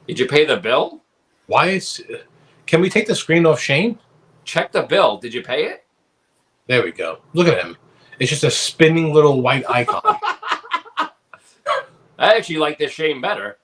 Did you pay the bill? Why is? Can we take the screen off Shane? Check the bill. Did you pay it? There we go. Look at him. It's just a spinning little white icon. I actually like this Shane better.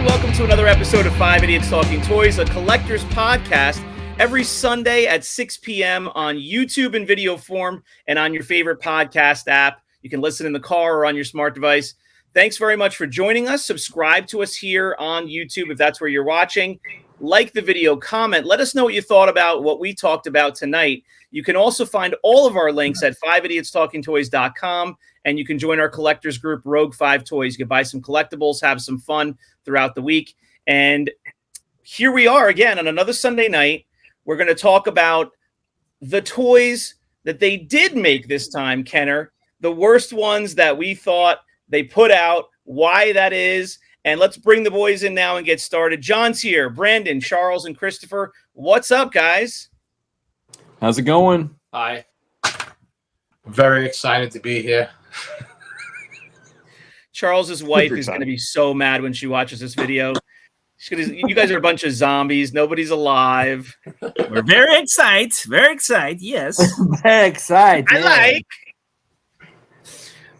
Welcome to another episode of 5 Idiots Talking Toys, a collector's podcast every Sunday at 6 p.m. on YouTube in video form and on your favorite podcast app. You can listen in the car or on your smart device. Thanks very much for joining us. Subscribe to us here on YouTube if that's where you're watching. Like the video, comment. Let us know what you thought about what we talked about tonight. You can also find all of our links at 5idiotstalkingtoys.com, and you can join our collectors group, Rogue 5 Toys. You can buy some collectibles, have some fun throughout the week. And here we are again on another Sunday night. We're going to talk about the toys that they did make this time, Kenner. The worst ones that we thought they put out, why that is. And let's bring the boys in now and get started. John's here, Brandon, Charles, and Christopher. What's up, guys? How's it going? Hi. Very excited to be here. Charles's wife is going to be so mad when she watches this video. You guys are a bunch of zombies. Nobody's alive. We're very excited. Very excited. Yes. Very excited. I like.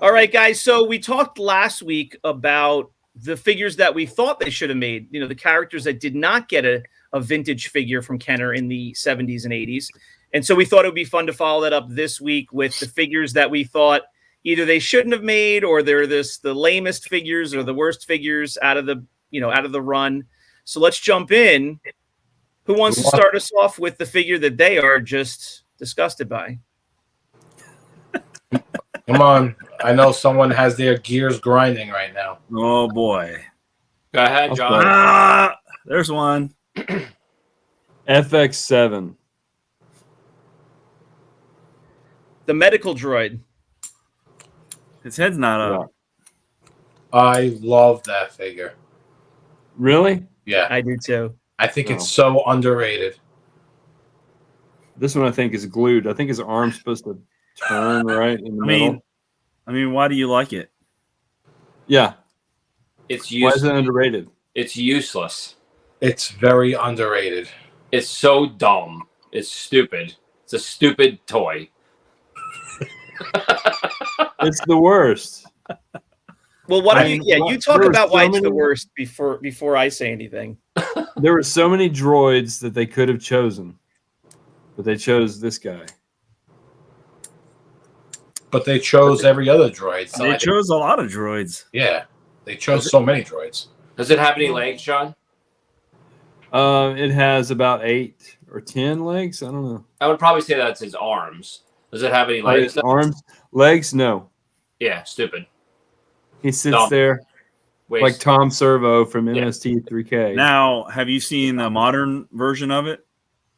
All right, guys. So we talked last week about the figures that we thought they should have made. You know, the characters that did not get a vintage figure from Kenner in the 70s and 80s. And so we thought it would be fun to follow that up this week with the figures that we thought either they shouldn't have made, or they're the lamest figures or the worst figures out of the run. So let's jump in. Who wants to start us off with the figure that they are just disgusted by? Come on. I know someone has their gears grinding right now. Oh, boy. Go ahead, John. There's one. FX7. The medical droid. His head's not up. I love that figure. Really? Yeah. I do too. I think it's so underrated. This one I think is glued. I think his arm's supposed to turn right in the middle. I mean, why do you like it? Yeah. It's Why is useless. it underrated? It's useless. It's very underrated. It's so dumb. It's stupid. It's a stupid toy. It's the worst. Well, you talk there about were why so it's the many- worst before I say anything. There were so many droids that they could have chosen, but they chose this guy. But they chose every other droid. So They chose a lot of droids. yeah. They chose so many droids. Does it have any legs, John? It has about 8 or 10 legs. I don't know. I would probably say that's his arms. Does it have any legs? Arms, legs, no. Yeah, stupid. He sits Dumb. there Waste. like Tom Servo from Yeah. MST3K. Now, have you seen a modern version of it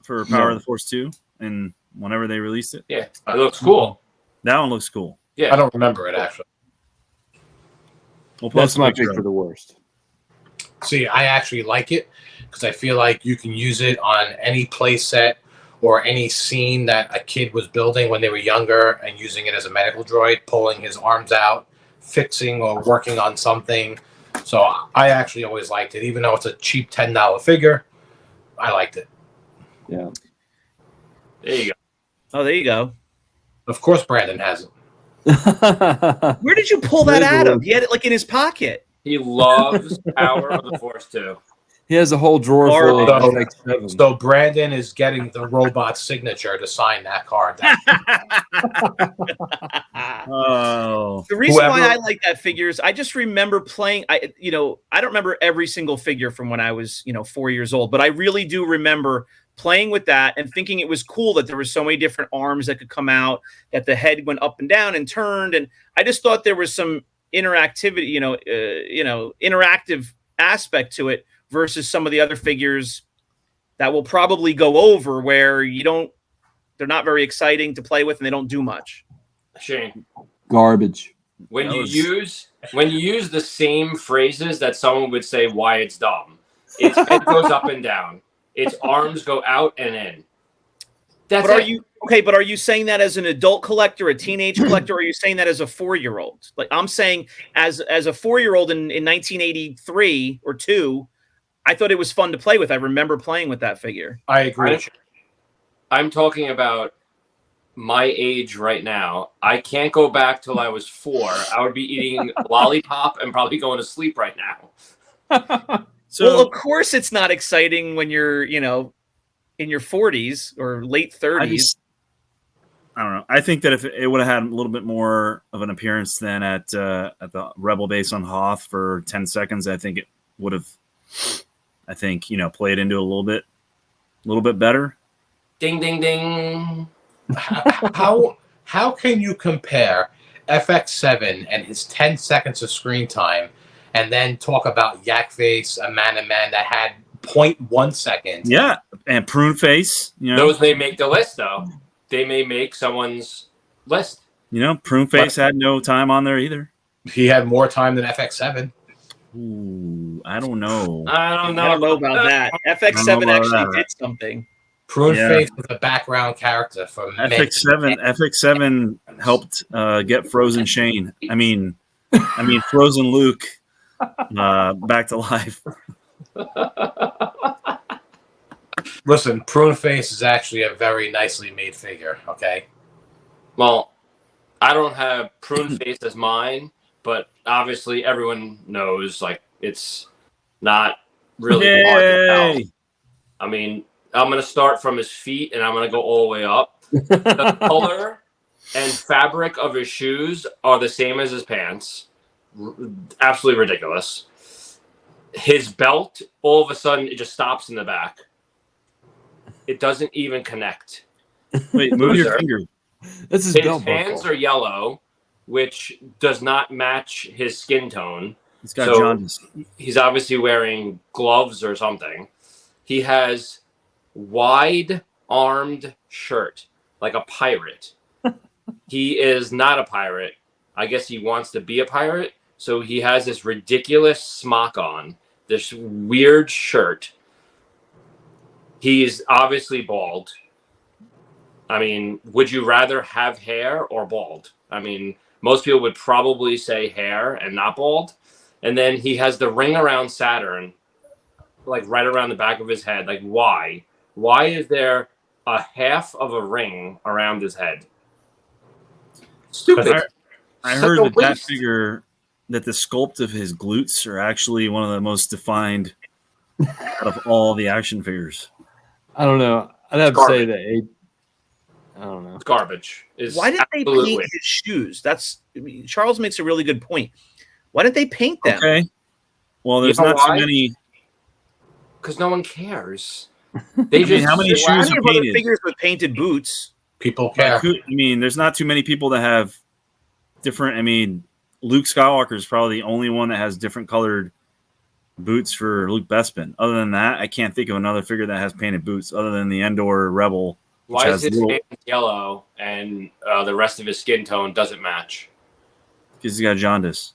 for Power of the Force 2? And whenever they released it? Yeah, it looks cool. That one looks cool. Yeah. I don't remember it, actually. We'll That's post a my picture pick of for it. the worst. See, I actually like it because I feel like you can use it on any play set or any scene that a kid was building when they were younger and using it as a medical droid, pulling his arms out, fixing or working on something. So I actually always liked it, even though it's a cheap $10 figure. I liked it. Yeah. There you go. Oh, there you go. Of course, Brandon has it. Where did you pull that Very out of? good. He had it like in his pocket. He loves Power of the Force 2. He has a whole drawer full of So- FX7. So Brandon is getting the robot signature to sign that card. Oh. The reason why Whoever- I like that figure is I just remember playing. I don't remember every single figure from when I was 4 years old, but I really do remember playing with that and thinking it was cool that there were so many different arms that could come out, that the head went up and down and turned, and I just thought there was some interactivity, interactive aspect to it versus some of the other figures that will probably go over where they're not very exciting to play with and they don't do much. Shane, Garbage. when you use the same phrases that someone would say why it's dumb, its head goes up and down. Its arms go out and in. That's But are it. you okay? But are you saying that as an adult collector, a teenage collector, or are you saying that as a 4-year-old? Like I'm saying, as a 4-year-old in 1983 or 2, I thought it was fun to play with. I remember playing with that figure. I agree. I'm talking about my age right now. I can't go back till I was 4. I would be eating lollipop and probably going to sleep right now. So Well, of course, it's not exciting when you're, in your 40s or late 30s. I don't know. I think that if it would have had a little bit more of an appearance than at the Rebel base on Hoth for 10 seconds, I think it would have. I think played into a little bit better. Ding, ding, ding. How can you compare FX7 and his 10 seconds of screen time, and then talk about Yakface, a man that had 0.1 seconds? Yeah, and Prune Face. Those may make the list, though. They may make someone's list. Prune Face had no time on there either. He had more time than FX7. Ooh, I don't know. I don't I don't know about that. FX7 about actually that. did something. Prune Yeah. Face was a background character for many. FX7 helped get Frozen Shane. I mean Frozen Luke back to life. Listen, Prune Face is actually a very nicely made figure. Okay. Well, I don't have Prune Face as mine, but obviously everyone knows it's not really hard to tell. Yay! I mean, I'm going to start from his feet and I'm going to go all the way up. The color and fabric of his shoes are the same as his pants. Absolutely ridiculous. His belt, all of a sudden, it just stops in the back. It doesn't even connect. Wait, move your finger. This is His belt hands buckle. are yellow, which does not match his skin tone. It's got So- jaundice. He's obviously wearing gloves or something. He has wide-armed shirt, like a pirate. He is not a pirate. I guess he wants to be a pirate. So he has this ridiculous smock on, this weird shirt. He's obviously bald. I mean, would you rather have hair or bald? I mean, most people would probably say hair and not bald. And then he has the ring around Saturn, like right around the back of his head. Like, why? Why is there a half of a ring around his head? Stupid. I Such heard a that waste. figure, that the sculpt of his glutes are actually one of the most defined out of all the action figures. I don't know. I'd have to Garbage. say that. I don't know. It's garbage. It's Why did they absolute paint waste. his shoes? Charles makes a really good point. Why did they paint them? Okay. Well, there's You know not too why? many. Because no one cares. They mean, just how many Well, shoes I are have other painted? figures with painted boots. People care. There's not too many people that have different. Luke Skywalker is probably the only one that has different colored boots for Luke Bespin. Other than that, I can't think of another figure that has painted boots other than the Endor Rebel. Why has is his little- hands yellow and the rest of his skin tone doesn't match? Because he's got jaundice.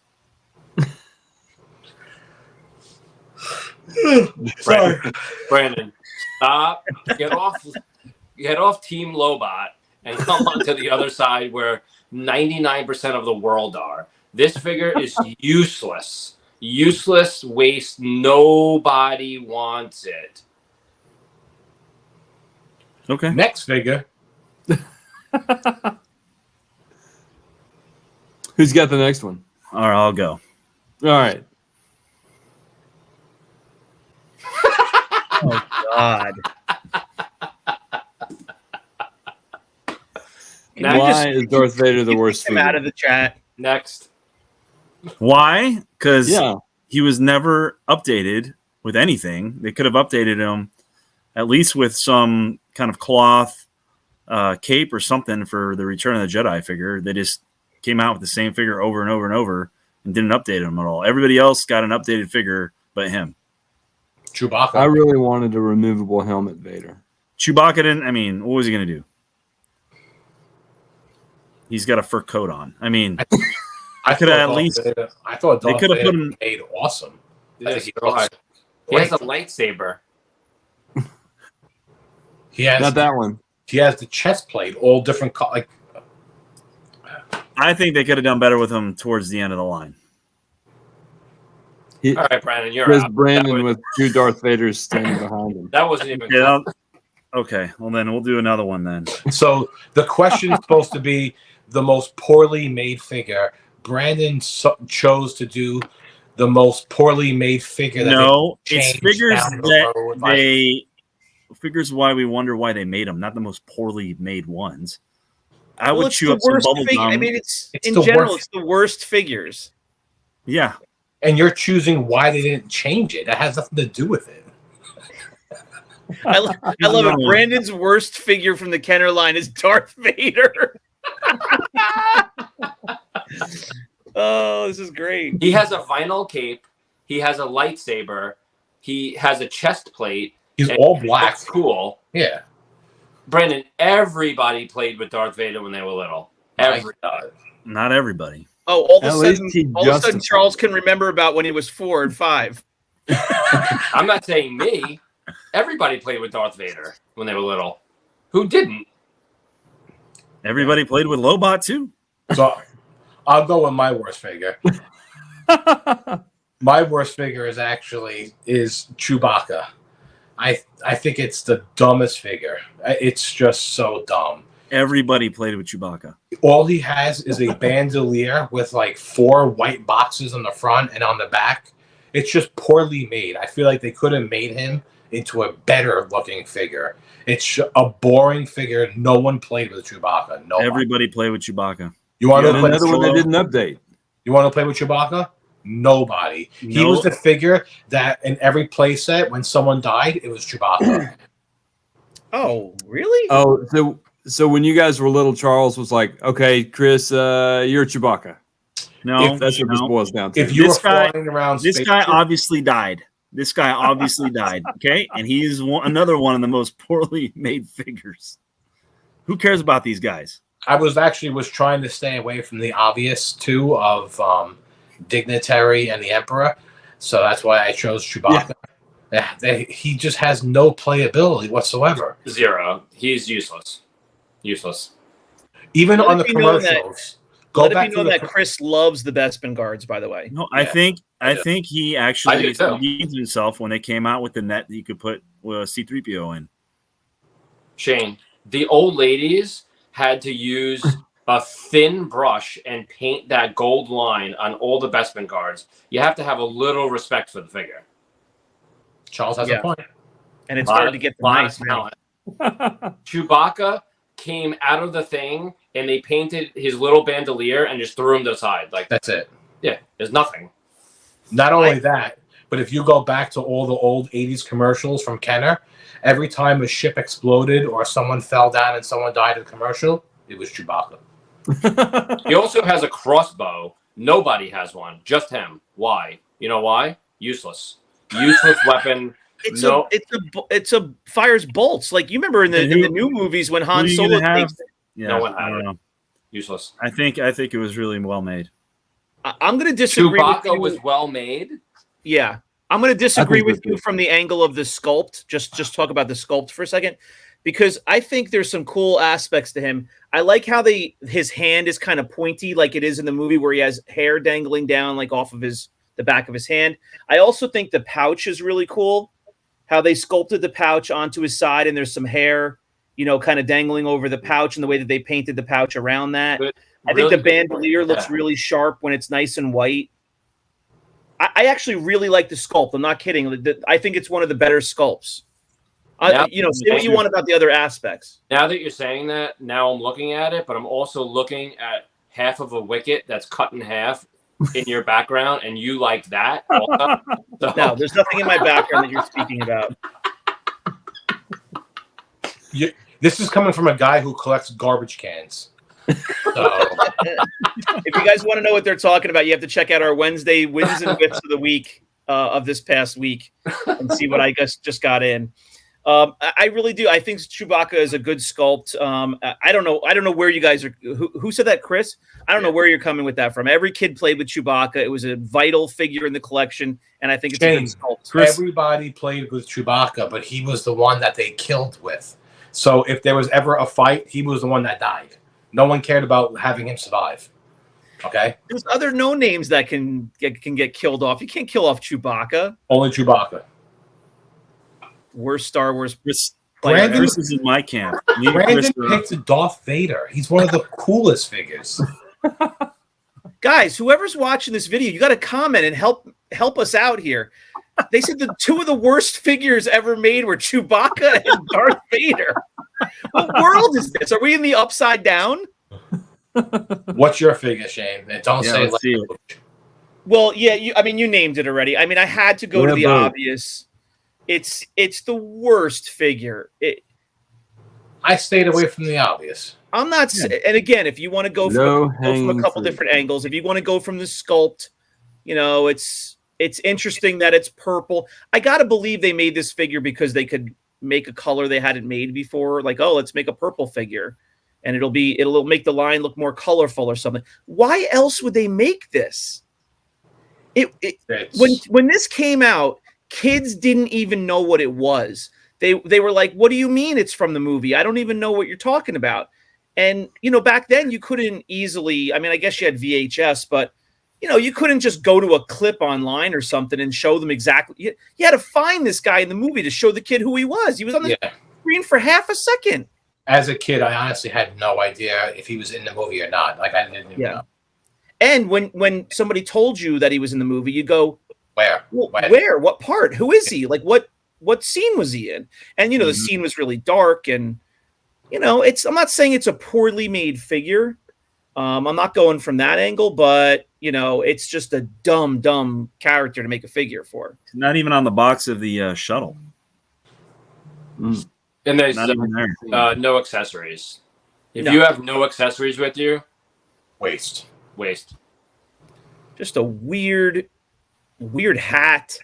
Brandon, stop. Get off Team Lobot and come onto the other side where 99% of the world are. This figure is useless. Useless waste. Nobody wants it. Okay. Next figure. Who's got the next one? All right, I'll go. All right. God. Now Why is Darth Vader the worst Him out figure? of the chat. Next. Why? Because Yeah. he was never updated with anything. They could have updated him at least with some kind of cloth cape or something for the Return of the Jedi figure. They just came out with the same figure over and over and over and didn't update him at all. Everybody else got an updated figure but him. Chewbacca. I really wanted a removable helmet Vader. Chewbacca didn't. What was he going to do? He's got a fur coat on. I could thought at Darth least- Vader- I thought they Darth could have Vader put him. made awesome. I think Yes, he go ahead. looks He has great. a lightsaber. He has Not that one. He has the chest plate, all different like. I think they could have done better with him towards the end of the line. All right, Brandon, you're Chris out. Brandon with two Darth Vaders standing behind him. That wasn't even. Yeah. Okay. Well, then we'll do another one then. So the question is supposed to be the most poorly made figure. Brandon chose to do the most poorly made figure. That No, they it's changed figures down the that road, like- they figures why we wonder why they made them, not the most poorly made ones. I would it's chew the up some worst bubble figure. gum. I mean, it's It's in the general, worst. it's the worst figures. Yeah, and you're choosing why they didn't change it. That has nothing to do with it. I love it. Brandon's worst figure from the Kenner line is Darth Vader. Oh, this is great. He has a vinyl cape. He has a lightsaber. He has a chest plate. He's and all he black. looks cool. Yeah. Brandon, everybody played with Darth Vader when they were little. Everybody. not everybody. Oh, all At of a least sudden, he all of a sudden, justified Charles it. can remember about when he was 4 and 5. I'm not saying me. Everybody played with Darth Vader when they were little. Who didn't? Everybody played with Lobot too. So I'll go with my worst figure. My worst figure is Chewbacca. I think it's the dumbest figure. It's just so dumb. Everybody played with Chewbacca. All he has is a bandolier with like 4 white boxes on the front and on the back. It's just poorly made. I feel like they could have made him into a better looking figure. It's a boring figure. No one played with Chewbacca. No. Everybody played with Chewbacca. You want And to play? another one they didn't update. You want to play with Chewbacca? Nobody. He No. was the figure that in every play set, when someone died, it was Chewbacca. Oh, really? Oh, so when you guys were little, Charles was like, "Okay, Chris, you're Chewbacca." No, That's what this no. boils down to. If you This were guy- flying around, This guy spaceship- obviously died. This guy obviously died. Okay, and he's another one of the most poorly made figures. Who cares about these guys? I was trying to stay away from the obvious two of Dignitary and the Emperor, so that's why I chose Chewbacca. He just has no playability whatsoever. Zero. He's useless. Useless. Even Let on it the be known that- commercials. Go Let it back be to known the that Chris loves the Bespin guards, by the way. No, Yeah, I think he I actually do too. used himself when they came out with the net that you could put C-3PO in. Shane, the old ladies had to use a thin brush and paint that gold line on all the Bespin guards. You have to have a little respect for the figure. Charles has Yeah. a point. And it's Lot hard of- to get the lot of nice man. talent. Chewbacca came out of the thing and they painted his little bandolier and just threw him to the side. Like, That's it. yeah, there's nothing. Not only that, but if you go back to all the old 80s commercials from Kenner, every time a ship exploded or someone fell down and someone died in a commercial, it was Chewbacca. He also has a crossbow. Nobody has one, just him. Why? You know why? Useless. Useless weapon. No. It's a fires bolts. Like you remember in the And in who- the new movies when Han who are you Solo gonna have? takes. Yeah, No one I had don't it. know. Useless. I think it was really well made. I'm going to disagree with Chewbacca you. was well made. Yeah, I'm going to disagree think with that's you good. from the angle of the sculpt. Just talk about the sculpt for a second, because I think there's some cool aspects to him. I like how his hand is kind of pointy, like it is in the movie, where he has hair dangling down like off of the back of his hand. I also think the pouch is really cool. How they sculpted the pouch onto his side, and there's some hair, kind of dangling over the pouch, and the way that they painted the pouch around that. Good. I think Really the good bandolier point. looks Yeah. really sharp when it's nice and white. I actually really like the sculpt. I'm not kidding. I think it's one of the better sculpts. Yeah. Say what you want about the other aspects. Now that you're saying that, now I'm looking at it, but I'm also looking at half of a wicket that's cut in half in your background, and you like that. Also. So, No, there's nothing in my background that you're speaking about. This is coming from a guy who collects garbage cans. So, If you guys want to know what they're talking about, you have to check out our Wednesday wins and whips of the week of this past week and see what I guess just got in. I really do. I think Chewbacca is a good sculpt. I don't know where you guys are. Who said that, Chris? I don't know where you're coming with that from. Every kid played with Chewbacca. It was a vital figure in the collection, and I think it's a good Shane, sculpt. Chris- everybody played with Chewbacca, but he was the one that they killed with. So if there was ever a fight, he was the one that died. No one cared about having him survive. Okay? There's other no names that can get killed off. You can't kill off Chewbacca. Only Chewbacca. Worst Star Wars Chris, player Brandon- ever. Chris is in my camp. Me and Brandon Chris picked Darth Vader. He's one of the coolest figures. Guys, whoever's watching this video, you got to comment and help us out here. They said the two of the worst figures ever made were Chewbacca and Darth Vader. What world is this? Are we in the upside down? What's your figure, Shane? And don't Yeah, say let's see it. language. Well, yeah, you named it already. I mean, I had to go to the Both. obvious. It's the worst figure. I stayed away from the obvious. I'm not, and again, if you want to go from a Low-hanging couple fruit. different angles, if you want to go from the sculpt, it's interesting that it's purple. I gotta believe they made this figure because they could make a color they hadn't made before. Like, oh, let's make a purple figure, and it'll make the line look more colorful or something. Why else would they make this? When this came out, kids didn't even know what it was. They were like, "What do you mean it's from the movie? I don't even know what you're talking about." And back then you couldn't easily. I mean, I guess you had VHS, but you couldn't just go to a clip online or something and show them exactly. You had to find this guy in the movie to show the kid who he was. He was on the screen for half a second. As a kid, I honestly had no idea if he was in the movie or not. Like, I didn't even know. And when somebody told you that he was in the movie, you go, Where? well, When? where? What part? Who is he? Like, what scene was he in? And the scene was really dark, and I'm not saying it's a poorly made figure. I'm not going from that angle, but it's just a dumb character to make a figure for. Not even on the box of the shuttle. Mm. And there's Not even there. no accessories. If No. you have no accessories with you, Waste. waste. Just a weird hat,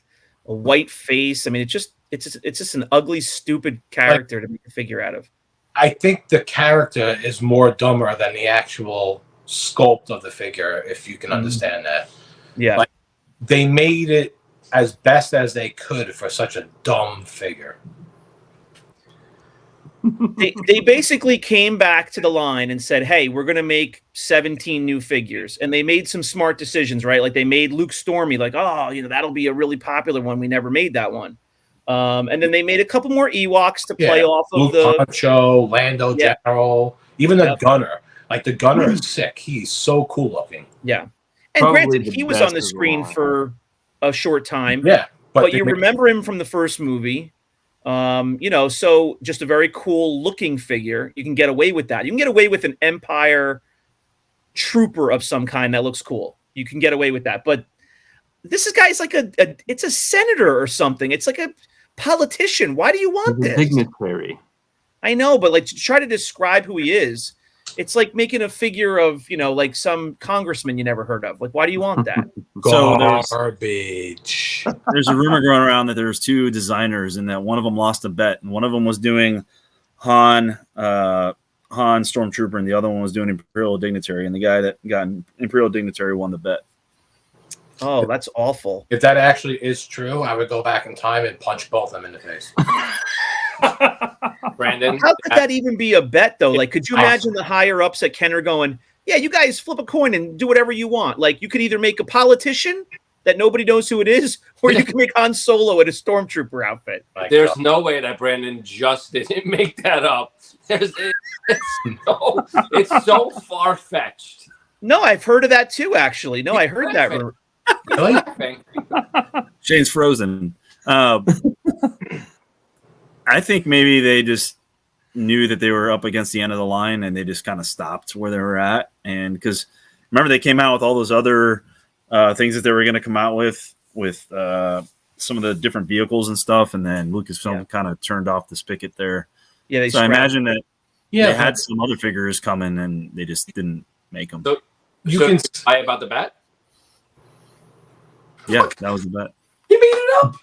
a white face. I mean, it's just an ugly, stupid character to make a figure out of. I think the character is more dumber than the actual sculpt of the figure, if you can understand that. Yeah. Like, they made it as best as they could for such a dumb figure. They basically came back to the line and said, hey, we're going to make 17 new figures. And they made some smart decisions, right? Like, they made Luke Stormy, like, oh, that'll be a really popular one. We never made that one. And then they made a couple more Ewoks to play off of Luke Poncho, Lando Yeah. General, even the Yep. Gunner. Like, the Gunner is sick. He's so cool looking. Yeah. And Probably granted, the he was best on the of screen all. for a short time. Yeah. But they you made- remember him from the first movie. So just a very cool looking figure. You can get away with that. You can get away with an Empire trooper of some kind that looks cool. You can get away with that. But this guy's like it's a senator or something. It's like a politician. Why do you want He's a this? dignitary. I know, but like, to try to describe who he is, it's like making a figure of, like some congressman you never heard of. Like, why do you want that? So there's Garbage. there's a rumor going around that there's two designers and that one of them lost a bet, and one of them was doing Han Stormtrooper, and the other one was doing Imperial Dignitary, and the guy that got Imperial Dignitary won the bet. Oh, that's awful. If that actually is true, I would go back in time and punch both of them in the face. Brandon, How could that even be a bet, though? Like, could you imagine the higher ups at Kenner going, yeah, you guys flip a coin and do whatever you want. Like, you could either make a politician that nobody knows who it is, or you can make Han Solo in a stormtrooper outfit. Like, there's no way that Brandon just didn't make that up. It's so far fetched. No, I've heard of that too, actually. No, I heard that. really? Shane's frozen. I think maybe they just knew that they were up against the end of the line and they just kind of stopped where they were at. And because remember, they came out with all those other things that they were going to come out with some of the different vehicles and stuff. And then Lucasfilm kind of turned off the spigot there. Yeah, So I imagine that Yeah. they had some other figures coming and they just didn't make them. So, You so can. lie about the bet? Yeah, that was the bet. You made it up.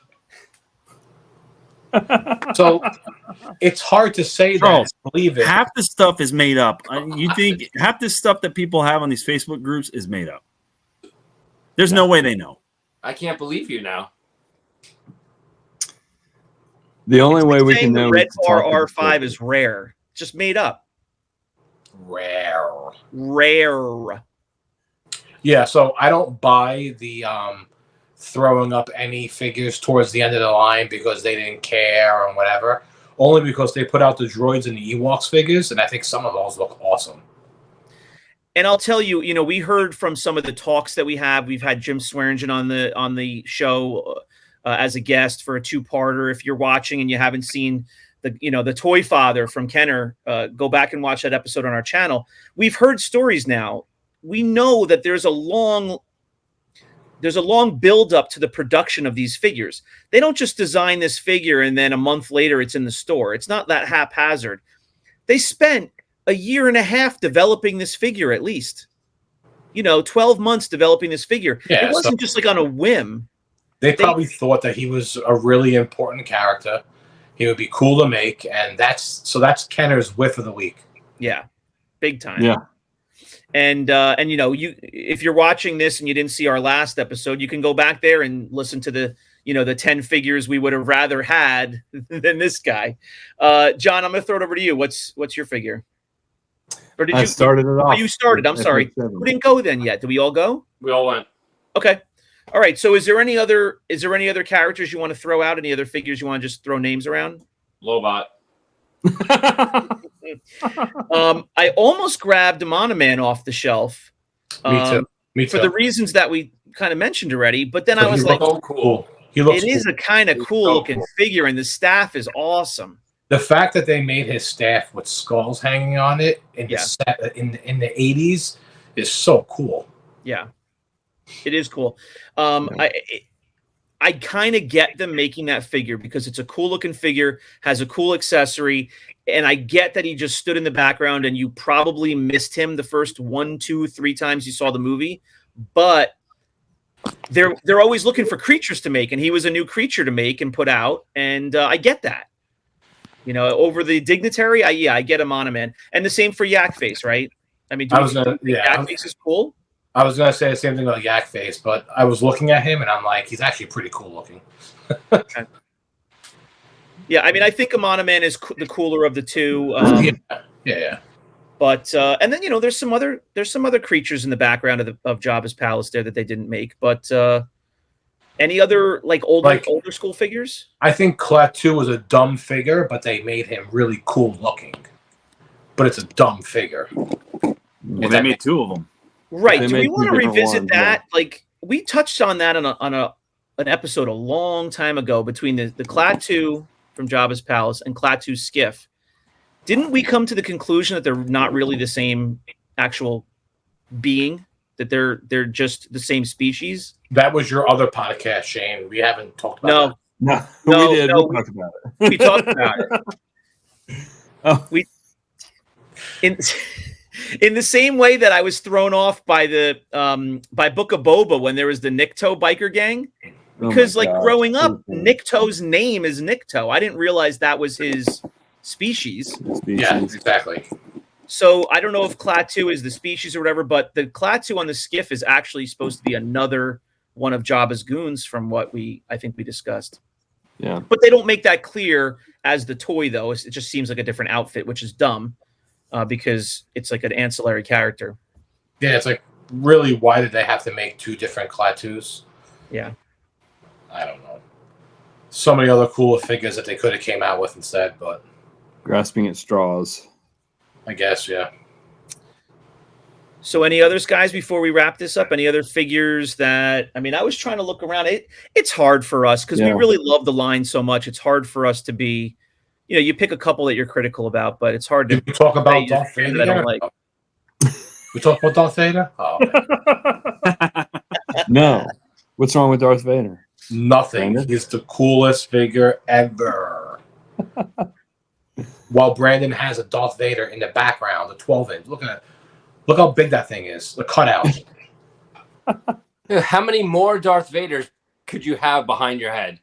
So it's hard to say Charles, that. Believe it. Half the stuff is made up. You think half the stuff that people have on these Facebook groups is made up? There's no way they know. I can't believe you now. The only way we Saying can the know Red is to Bar talk to the R5 people. is rare. Just made up. Rare. Rare. Yeah, so I don't buy the throwing up any figures towards the end of the line because they didn't care or whatever. Only because they put out the droids and the Ewoks figures, and I think some of those look awesome. And I'll tell you, we heard from some of the talks that we have. We've had Jim Swearingen on the show as a guest for a two-parter. If you're watching and you haven't seen the Toy Father from Kenner, go back and watch that episode on our channel. We've heard stories now. We know that there's a long build up to the production of these figures. They don't just design this figure and then a month later it's in the store. It's not that haphazard. They spent a year and a half developing this figure, at least. 12 months developing this figure. Yeah, it wasn't just like on a whim. They probably thought that he was a really important character. He would be cool to make, and that's Kenner's whiff of the week. Yeah, big time. Yeah. And if you're watching this and you didn't see our last episode, you can go back there and listen to the 10 figures we would have rather had than this guy. John, I'm going to throw it over to you. What's your figure? Or did I you started it off. Oh, you started. I'm sorry. Who didn't go then yet? Did we all go? We all went. Okay. All right. So is there any other characters you want to throw out? Any other figures you want to just throw names around? Lobot. I almost grabbed a Monoman off the shelf. Me too. Me too. For the reasons that we kind of mentioned already. But then I was he like, So cool. He looks it is cool. a kind of cool so looking cool. figure, and the staff is awesome. The fact that they made his staff with skulls hanging on it in Yeah. in the 80s is so cool. Yeah, it is cool. I kind of get them making that figure because it's a cool looking figure, has a cool accessory, and I get that he just stood in the background and you probably missed him the first 1, 2, 3 times you saw the movie, but they're always looking for creatures to make, and he was a new creature to make and put out, and I get that. Over the Dignitary, I get a Monoman, and the same for Yak Face, right? I mean, Yak Face is cool. I was gonna say the same thing about Yak Face, but I was looking at him and I'm like, he's actually pretty cool looking. Yeah, I mean, I think a Monoman is the cooler of the two. Yeah. But and then there's some other creatures in the background of Jabba's palace there that they didn't make. But any other older school figures? I think Klaatu was a dumb figure, but they made him really cool looking. But it's a dumb figure. Well, they made 2 of them. Right. They Do we made want to two different revisit ones, that? Like we touched on that on an episode a long time ago between the Klaatu from Jabba's palace and Klaatu's skiff. Didn't we come to the conclusion that they're not really the same actual being? That they're just the same species? That was your other podcast, Shane. We haven't talked about No, No, we did. no. We talked about it. we talked about it. Oh. In the same way that I was thrown off by by Book of Boba when there was the Nikto biker gang, because growing up, Nikto's name is Nikto. I didn't realize that was his species. Yeah, exactly. So I don't know if Klaatu is the species or whatever, but the Klaatu on the skiff is actually supposed to be another one of Jabba's goons from what I think we discussed. Yeah. But they don't make that clear as the toy, though. It just seems like a different outfit, which is dumb because it's like an ancillary character. Yeah, it's like, really, why did they have to make 2 different Klaatus? Yeah. I don't know. So many other cooler figures that they could have came out with instead, but Grasping at straws. I guess, yeah. So any others, guys, before we wrap this up? Any other figures that, I mean, I was trying to look around. It's hard for us because we really love the line so much. It's hard for us to be, you pick a couple that you're critical about, but it's hard to Did we talk about Darth that I Vader? don't like. We talked about Darth Vader? Oh, No. What's wrong with Darth Vader? nothing. Brandon? He's the coolest figure ever. While Brandon has a Darth Vader in the background, the 12-inch. Look how big that thing is. The cutout. How many more Darth Vaders could you have behind your head?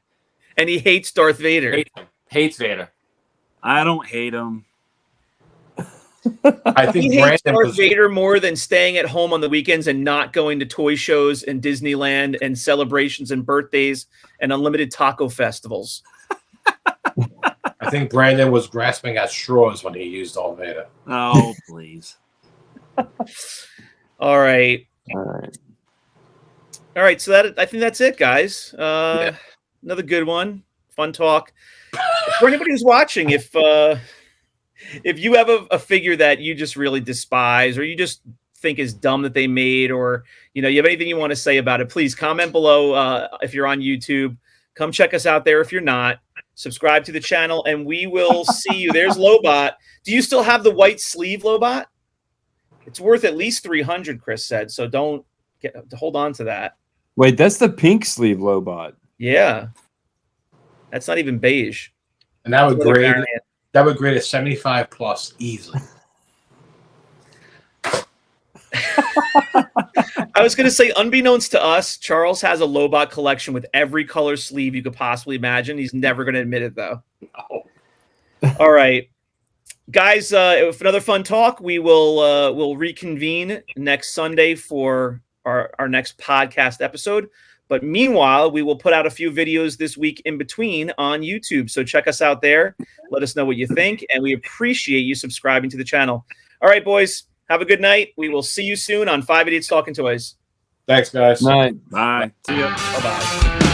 And he hates Darth Vader. Hates Vader. I don't hate him. I think He hates Brandon Darth was Vader more than staying at home on the weekends and not going to toy shows and Disneyland and celebrations and birthdays and unlimited taco festivals. I think Brandon was grasping at straws when he used Darth Vader. Oh, please. All right. All right. All right. So I think that's it, guys. Another good one. Fun talk. For anybody who's watching, if you have a figure that you just really despise or you just think is dumb that they made, or you have anything you want to say about it, please comment below. If you're on YouTube, come check us out there. If you're not, subscribe to the channel and we will see you. There's Lobot. Do you still have the white sleeve, Lobot? It's worth at least 300, Chris said, so hold on to that. Wait, that's the pink sleeve Lobot. Yeah, that's not even beige. And that would grade a 75 plus easily. I was going to say, unbeknownst to us, Charles has a Lobot collection with every color sleeve you could possibly imagine. He's never going to admit it, though. No. All right, guys, with another fun talk, we'll reconvene next Sunday for our next podcast episode. But meanwhile, we will put out a few videos this week in between on YouTube. So check us out there. Let us know what you think. And we appreciate you subscribing to the channel. All right, boys. Have a good night. We will see you soon on 5 Idiots Talking Toys. Thanks, guys. Night. Bye. See ya. Bye-bye.